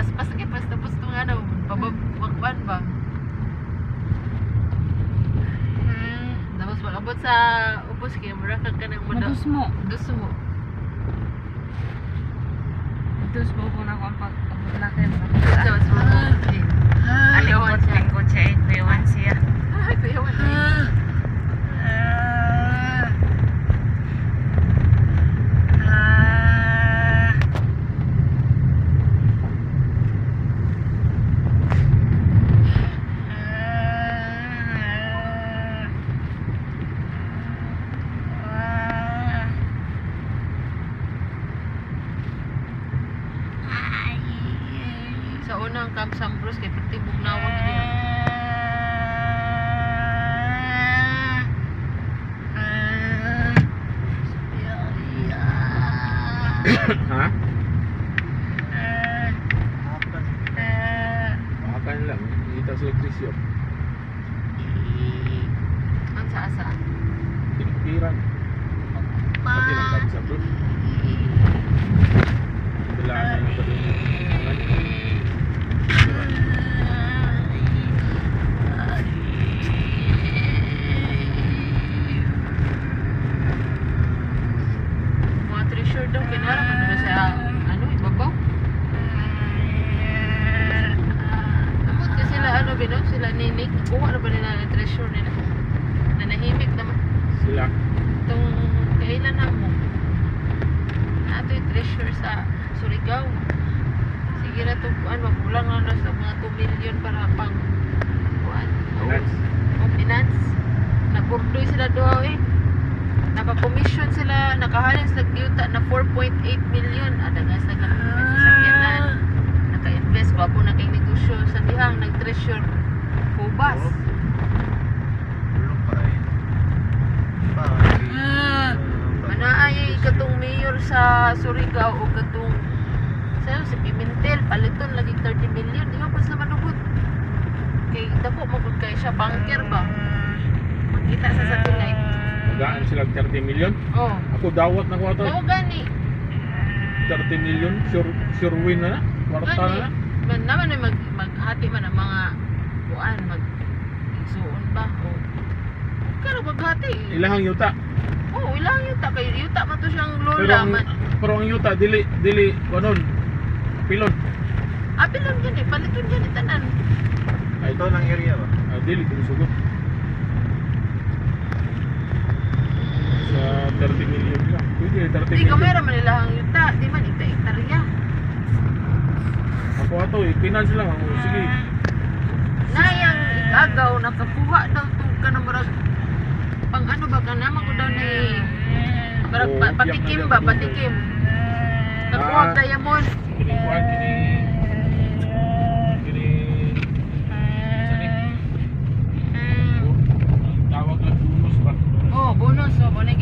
paspas kay pas tapos tong ano, pababakwan ba. Tapos pag-abot sa ubos kay mura ka nang Madus mo. Dus mo. Madus mo kung ako ang pag-abot na kayo. Tapos mo. Alikot lingkod siya. Ipayawan siya. Ay, kuyawan. Sa unang Camp Sambros kay Tibog Nawang niya. Ha? Makan lang. Kita sa elektrisyon. Ang sa-asa. Pinikiran. Pati lang kami sa bro. Kailangan na yung balon. Mga treasure daw kinaraman na sa ano ibabaw. Amot ka sila ano bino sila ninig. Kuha na ba nila ang treasure nila? Nanahimik naman. Sila. Itong kailan na mo. Ato yung treasure sa Surigao. Sige na ito kuan magulang na sa mga 2 million para pang kuan. Finance. O finance. Naburdoy sila doon eh. Naka-commission sila, nakahalin sila kiyuta na 4.8 million. Adagas na sa sakyanan. Naka-invest, babo na kay negosyo sa dihang, nag-treasure. Kubas. Manaay katong mayor sa Surigao o katong si Pimentel, paliton lagi 30 million. Di ba pa sa manugot? Kay dako magod kay siya, banker ba? Magkita sa satellite. Magaan sila 30 million. Oh. Ako dawat na ko ito. Oo, gani. 30 million. Sure win na na. Kwarta na na. Man naman ay maghati man ang mga kuan, mag-igsuon ba? O, kaya maghati. Ilahang yuta. Oo, ilang yuta. Kay yuta man to siyang Pero lola. ang, pero ang yuta, dili, kanon. Pilon. Pilon yan eh. Paliton yan tanan. Ito lang area ba? Dili, sugot. Sa 30 million lang. Pwede, 30 Di million. kamera man nila ang yuta. Di man ita-hektarya. Ako ato finance lang. Ako, sige. Nayang igagaw, nakakuha daw to ka na marag pang ano ba ka naman ko daw na marag patikim ba, patikim. Nakuha diamond. Kini, tawag lang bonus ba? Oh, bonus. Oh, bonus.